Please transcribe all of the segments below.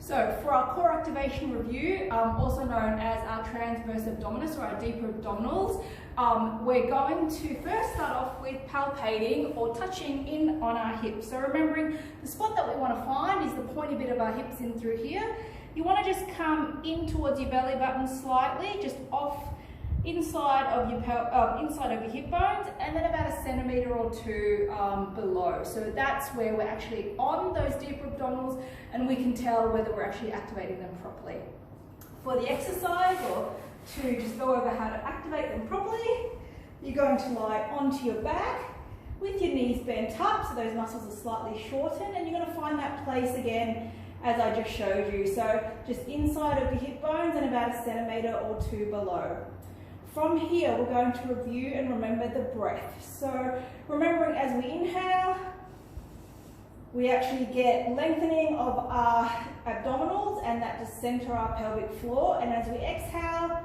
So for our core activation review, also known as our transverse abdominus or our deeper abdominals, we're going to first start off with palpating or touching in on our hips. So remembering the spot that we want to find is the pointy bit of our hips in through here. You want to just come in towards your belly button slightly, just off inside of your hip bones, and then about 1 centimetre or 2 below. So that's where we're actually on those deeper abdominals, and we can tell whether we're actually activating them properly. For the exercise, or to just go over how to activate them properly, you're going to lie onto your back with your knees bent up, so those muscles are slightly shortened, and you're going to find that place again as I just showed you. So just inside of the hip bones and about 1 centimetre or 2 below. From here, we're going to review and remember the breath. So remembering as we inhale, we actually get lengthening of our abdominals and that just center our pelvic floor. And as we exhale,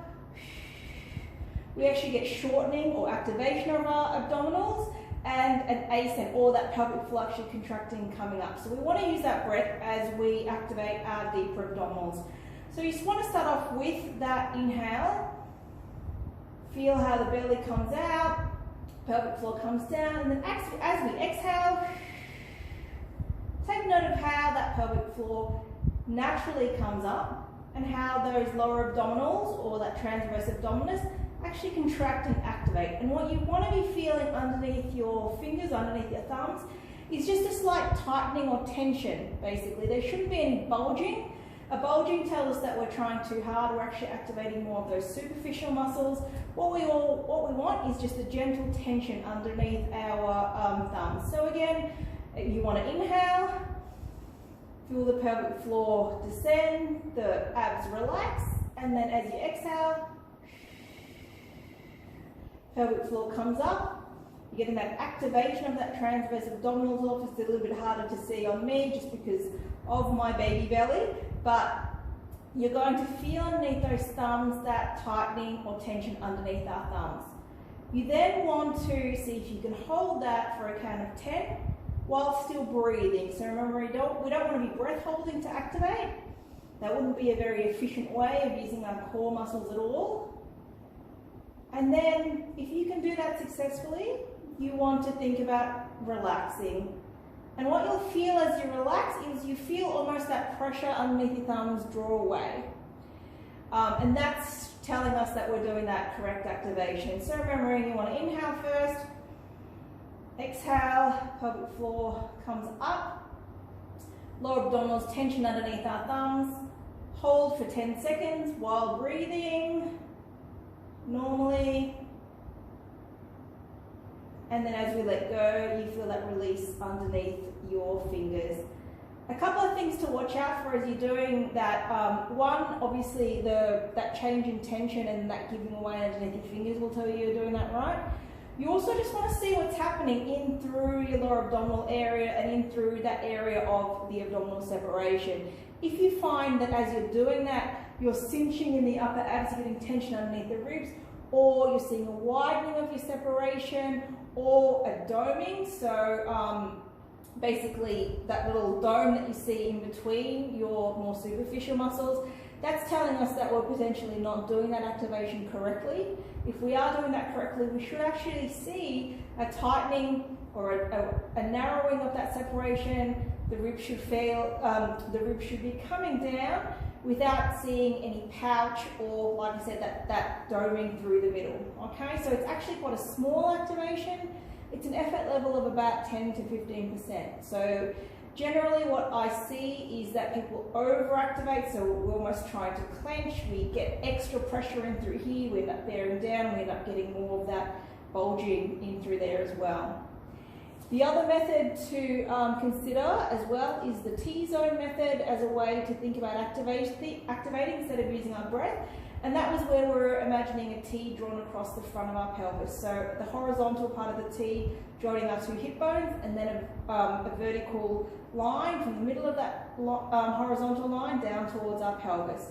we actually get shortening or activation of our abdominals and an ascent, or that pelvic floor actually contracting coming up. So we want to use that breath as we activate our deeper abdominals. So you just want to start off with that inhale. Feel how the belly comes out, pelvic floor comes down, and then as we exhale, take note of how that pelvic floor naturally comes up and how those lower abdominals, or that transverse abdominus, actually contract and activate. And what you want to be feeling underneath your fingers, underneath your thumbs, is just a slight tightening or tension, basically. There shouldn't be any bulging. A bulging tells us that we're trying too hard, we're actually activating more of those superficial muscles. What we want is just a gentle tension underneath our thumbs. So again, you want to inhale, feel the pelvic floor descend, the abs relax, and then as you exhale, pelvic floor comes up. You're getting that activation of that transverse abdominals off. It's a little bit harder to see on me just because of my baby belly, but you're going to feel underneath those thumbs that tightening or tension underneath our thumbs. You then want to see if you can hold that for a count of 10 while still breathing. So remember, we don't want to be breath holding to activate. That wouldn't be a very efficient way of using our core muscles at all. And then if you can do that successfully, you want to think about relaxing. And what you'll feel as you relax is you feel almost that pressure underneath your thumbs draw away. And that's telling us that we're doing that correct activation. So remembering, you want to inhale first, exhale, pelvic floor comes up, lower abdominals tension underneath our thumbs, hold for 10 seconds while breathing normally. And then as we let go, you feel that release underneath your fingers. A couple of things to watch out for as you're doing that. One, obviously that change in tension and that giving away underneath your fingers will tell you you're doing that right. You also just want to see what's happening in through your lower abdominal area and in through that area of the abdominal separation. If you find that as you're doing that, you're cinching in the upper abs, you're getting tension underneath the ribs, or you're seeing a widening of your separation, or a doming, so basically that little dome that you see in between your more superficial muscles, that's telling us that we're potentially not doing that activation correctly. If we are doing that correctly, we should actually see a tightening or a narrowing of that separation. The rib should be coming down without seeing any pouch or, like I said, that doming through the middle. Okay, so it's actually quite a small activation. It's an effort level of about 10 to 15%. So generally what I see is that people overactivate, so we're almost trying to clench, we get extra pressure in through here, we end up bearing down, we end up getting more of that bulging in through there as well. The other method to consider as well is the T-zone method as a way to think about activating instead of using our breath. And that was where we're imagining a T drawn across the front of our pelvis. So the horizontal part of the T joining our 2 hip bones, and then a vertical line from the middle of that horizontal line down towards our pelvis.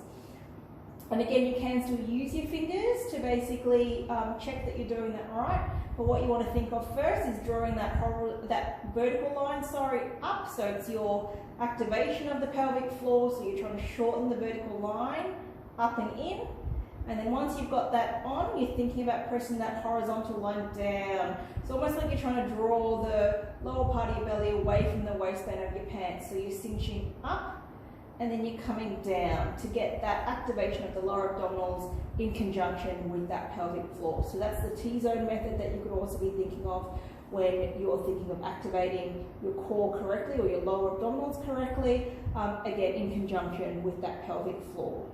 And again, you can still use your fingers to basically check that you're doing that right. But what you want to think of first is drawing that vertical line, up. So it's your activation of the pelvic floor. So you're trying to shorten the vertical line up and in. And then once you've got that on, you're thinking about pressing that horizontal line down. It's almost like you're trying to draw the lower part of your belly away from the waistband of your pants. So you're cinching up and then you're coming down to get that activation of the lower abdominals in conjunction with that pelvic floor. So that's the T-zone method that you could also be thinking of when you're thinking of activating your core correctly or your lower abdominals correctly, again in conjunction with that pelvic floor.